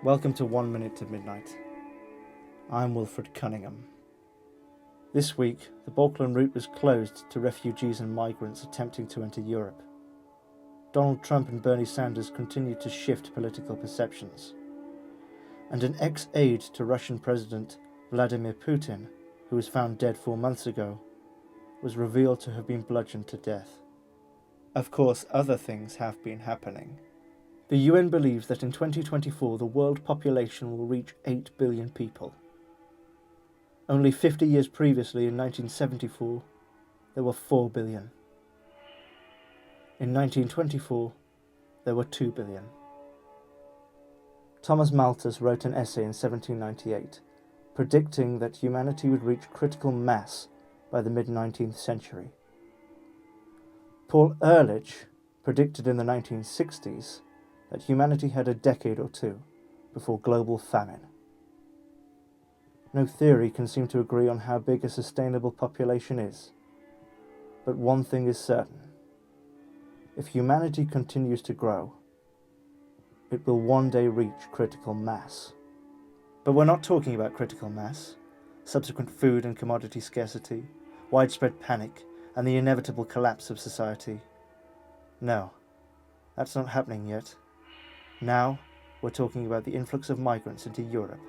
Welcome to 1 Minute to Midnight. I'm Wilfred Cunningham. This week, the Balklan route was closed to refugees and migrants attempting to enter Europe. Donald Trump and Bernie Sanders continued to shift political perceptions. And an ex-aide to Russian President Vladimir Putin, who was found dead 4 months ago, was revealed to have been bludgeoned to death. Of course, other things have been happening. The UN believes that in 2024 the world population will reach 8 billion people. Only 50 years previously, in 1974, there were 4 billion. In 1924, there were 2 billion. Thomas Malthus wrote an essay in 1798, predicting that humanity would reach critical mass by the mid-19th century. Paul Ehrlich predicted in the 1960s that humanity had a decade or two before global famine. No theory can seem to agree on how big a sustainable population is, but one thing is certain. If humanity continues to grow, it will one day reach critical mass. But we're not talking about critical mass, subsequent food and commodity scarcity, widespread panic, and the inevitable collapse of society. No, that's not happening yet. Now, we're talking about the influx of migrants into Europe.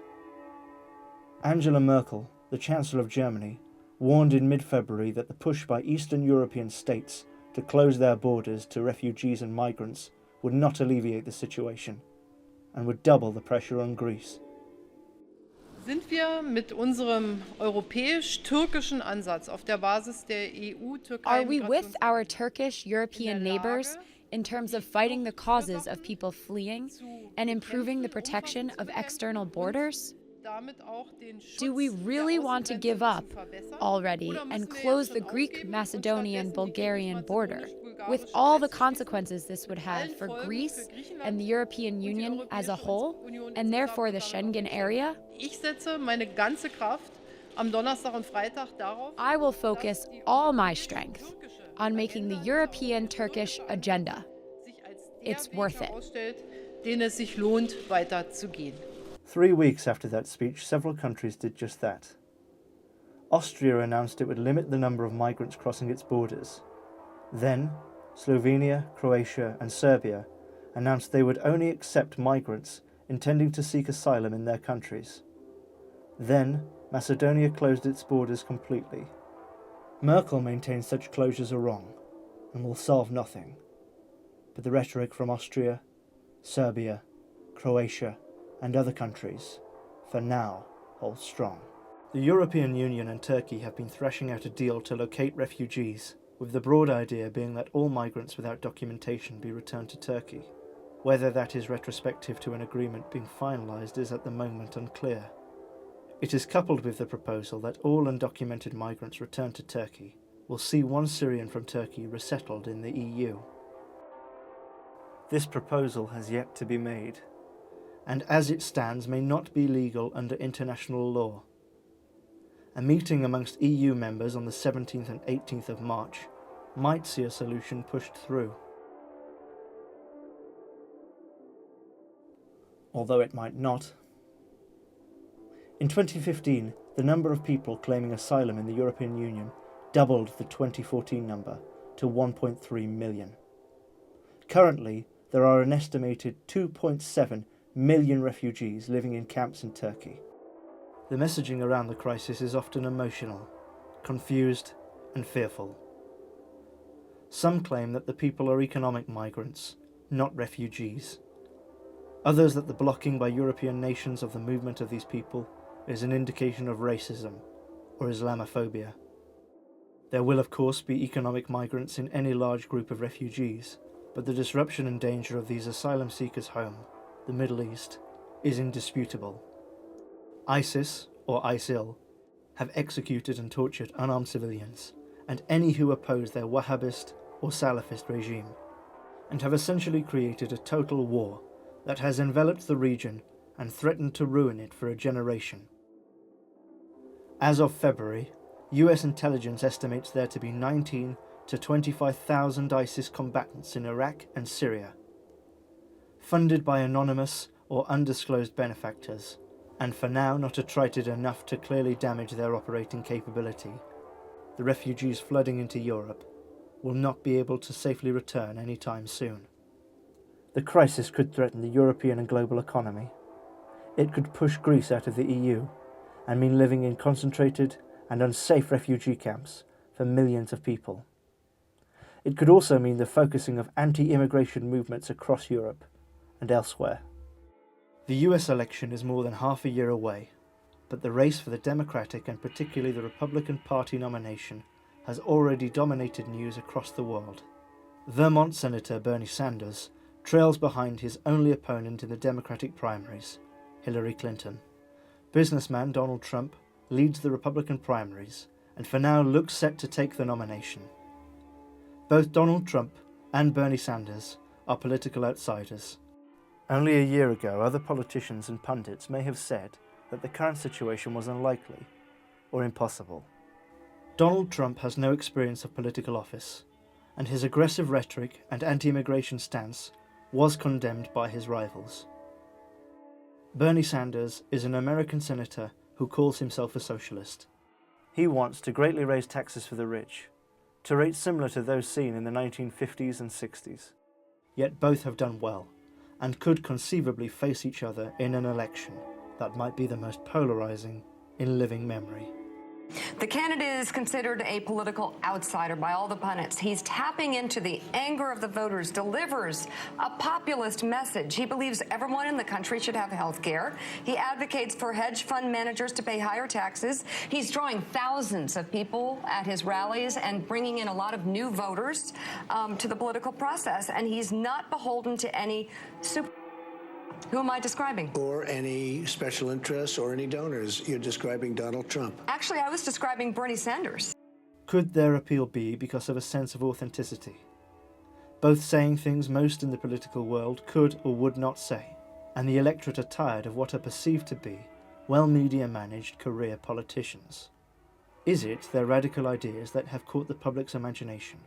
Angela Merkel, the Chancellor of Germany, warned in mid-February that the push by Eastern European states to close their borders to refugees and migrants would not alleviate the situation and would double the pressure on Greece. Sind wir mit unserem europäisch-türkischen Ansatz auf der Basis der EU-Türkei? Are we with our Turkish-European neighbors in terms of fighting the causes of people fleeing and improving the protection of external borders? Do we really want to give up already and close the Greek-Macedonian Bulgarian border, with all the consequences this would have for Greece and the European Union as a whole, and therefore the Schengen area? I will focus all my strength on making the European-Turkish agenda. It's worth it. 3 weeks after that speech, several countries did just that. Austria announced it would limit the number of migrants crossing its borders. Then, Slovenia, Croatia, and Serbia announced they would only accept migrants intending to seek asylum in their countries. Then, Macedonia closed its borders completely. Merkel maintains such closures are wrong and will solve nothing. But the rhetoric from Austria, Serbia, Croatia, and other countries, for now, holds strong. The European Union and Turkey have been thrashing out a deal to locate refugees, with the broad idea being that all migrants without documentation be returned to Turkey. Whether that is retrospective to an agreement being finalised is at the moment unclear. It is coupled with the proposal that all undocumented migrants returned to Turkey will see one Syrian from Turkey resettled in the EU. This proposal has yet to be made, and as it stands may not be legal under international law. A meeting amongst EU members on the 17th and 18th of March might see a solution pushed through. Although it might not. In 2015, the number of people claiming asylum in the European Union doubled the 2014 number to 1.3 million. Currently, there are an estimated 2.7 million refugees living in camps in Turkey. The messaging around the crisis is often emotional, confused, and fearful. Some claim that the people are economic migrants, not refugees. Others that the blocking by European nations of the movement of these people is an indication of racism or Islamophobia. There will of course be economic migrants in any large group of refugees, but the disruption and danger of these asylum seekers' home, the Middle East, is indisputable. ISIS, or ISIL, have executed and tortured unarmed civilians, and any who oppose their Wahhabist or Salafist regime, and have essentially created a total war that has enveloped the region and threatened to ruin it for a generation. As of February, US intelligence estimates there to be 19 to 25,000 ISIS combatants in Iraq and Syria. Funded by anonymous or undisclosed benefactors, and for now not attrited enough to clearly damage their operating capability, the refugees flooding into Europe will not be able to safely return anytime soon. The crisis could threaten the European and global economy. It could push Greece out of the EU and mean living in concentrated and unsafe refugee camps for millions of people. It could also mean the focusing of anti-immigration movements across Europe and elsewhere. The US election is more than half a year away, but the race for the Democratic and particularly the Republican Party nomination has already dominated news across the world. Vermont Senator Bernie Sanders trails behind his only opponent in the Democratic primaries, Hillary Clinton. Businessman Donald Trump leads the Republican primaries and for now looks set to take the nomination. Both Donald Trump and Bernie Sanders are political outsiders. Only a year ago, other politicians and pundits may have said that the current situation was unlikely or impossible. Donald Trump has no experience of political office, and his aggressive rhetoric and anti-immigration stance was condemned by his rivals. Bernie Sanders is an American senator who calls himself a socialist. He wants to greatly raise taxes for the rich, to rates similar to those seen in the 1950s and 60s. Yet both have done well, and could conceivably face each other in an election that might be the most polarizing in living memory. The candidate is considered a political outsider by all the pundits. He's tapping into the anger of the voters, delivers a populist message. He believes everyone in the country should have health care. He advocates for hedge fund managers to pay higher taxes. He's drawing thousands of people at his rallies and bringing in a lot of new voters to the political process. And he's not beholden to any super... Who am I describing? Or any special interests or any donors. You're describing Donald Trump. Actually, I was describing Bernie Sanders. Could their appeal be because of a sense of authenticity? Both saying things most in the political world could or would not say, and the electorate are tired of what are perceived to be well-media-managed career politicians. Is it their radical ideas that have caught the public's imagination,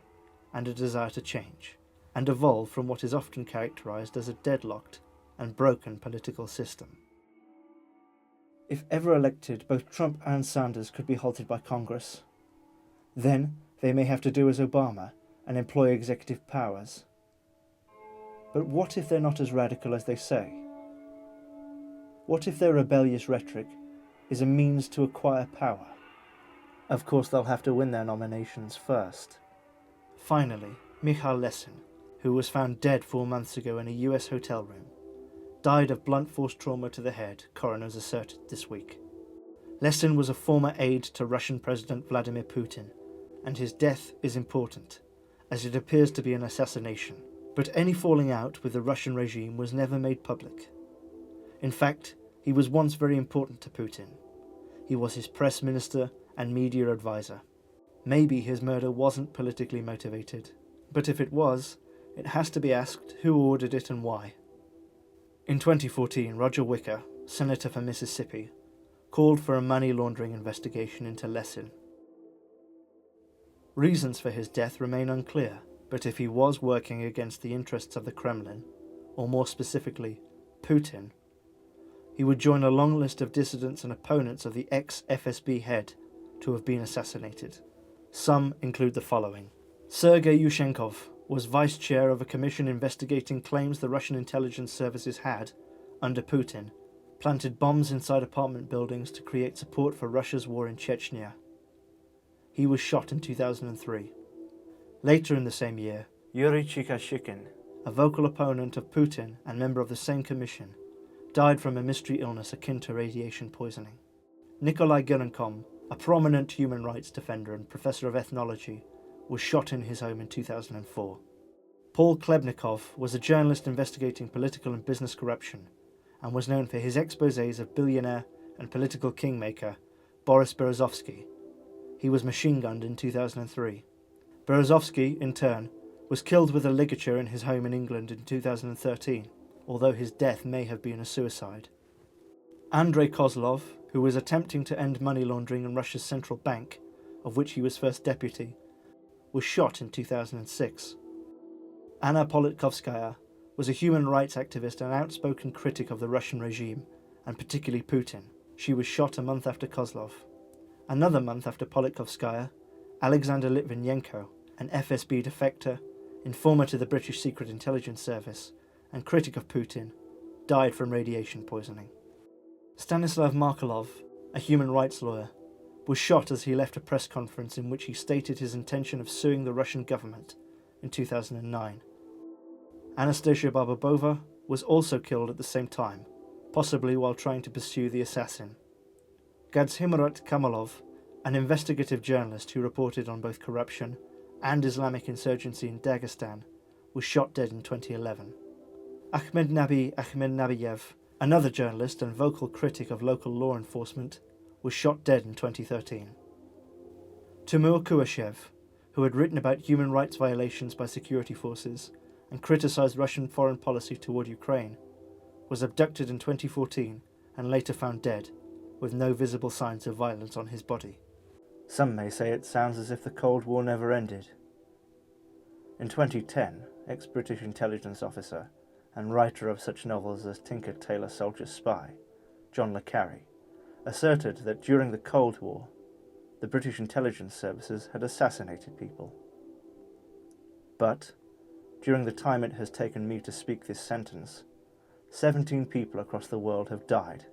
and a desire to change, and evolve from what is often characterized as a deadlocked and broken political system? If ever elected, both Trump and Sanders could be halted by Congress. Then they may have to do as Obama and employ executive powers. But what if they're not as radical as they say? What if their rebellious rhetoric is a means to acquire power? Of course, they'll have to win their nominations first. Finally, Michal Lesin, who was found dead 4 months ago in a US hotel room, died of blunt force trauma to the head, coroners asserted this week. Lesin was a former aide to Russian President Vladimir Putin, and his death is important, as it appears to be an assassination. But any falling out with the Russian regime was never made public. In fact, he was once very important to Putin. He was his press minister and media advisor. Maybe his murder wasn't politically motivated, but if it was, it has to be asked who ordered it and why. In 2014, Roger Wicker, senator for Mississippi, called for a money laundering investigation into Lesin. Reasons for his death remain unclear, but if he was working against the interests of the Kremlin, or more specifically, Putin, he would join a long list of dissidents and opponents of the ex-FSB head to have been assassinated. Some include the following. Sergei Yushchenkov was vice chair of a commission investigating claims the Russian intelligence services had, under Putin, planted bombs inside apartment buildings to create support for Russia's war in Chechnya. He was shot in 2003. Later in the same year, Yuri Chikashkin, a vocal opponent of Putin and member of the same commission, died from a mystery illness akin to radiation poisoning. Nikolai Gerenkom, a prominent human rights defender and professor of ethnology, was shot in his home in 2004. Paul Klebnikov was a journalist investigating political and business corruption and was known for his exposés of billionaire and political kingmaker Boris Berezovsky. He was machine-gunned in 2003. Berezovsky, in turn, was killed with a ligature in his home in England in 2013, although his death may have been a suicide. Andrei Kozlov, who was attempting to end money laundering in Russia's central bank, of which he was first deputy, was shot in 2006. Anna Politkovskaya was a human rights activist and outspoken critic of the Russian regime, and particularly Putin. She was shot a month after Kozlov. Another month after Politkovskaya, Alexander Litvinenko, an FSB defector, informer to the British Secret Intelligence Service, and critic of Putin, died from radiation poisoning. Stanislav Markelov, a human rights lawyer, was shot as he left a press conference in which he stated his intention of suing the Russian government in 2009. Anastasia Barbabova was also killed at the same time, possibly while trying to pursue the assassin. Gadzhimrat Kamalov, an investigative journalist who reported on both corruption and Islamic insurgency in Dagestan, was shot dead in 2011. Ahmed Nabiyev, another journalist and vocal critic of local law enforcement, was shot dead in 2013. Timur Kuashev, who had written about human rights violations by security forces and criticised Russian foreign policy toward Ukraine, was abducted in 2014 and later found dead, with no visible signs of violence on his body. Some may say it sounds as if the Cold War never ended. In 2010, ex-British intelligence officer and writer of such novels as Tinker Tailor Soldier Spy, John le Carre, asserted that during the Cold War, the British intelligence services had assassinated people. But, during the time it has taken me to speak this sentence, 17 people across the world have died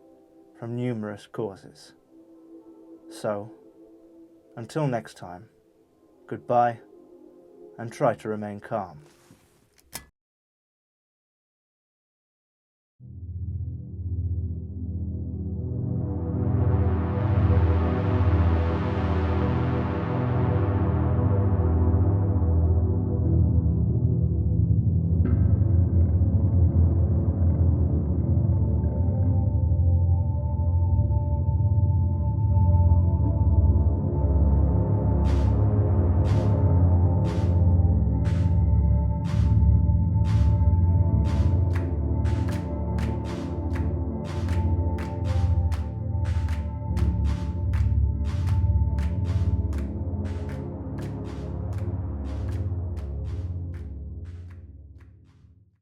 from numerous causes. So, until next time, goodbye, and try to remain calm.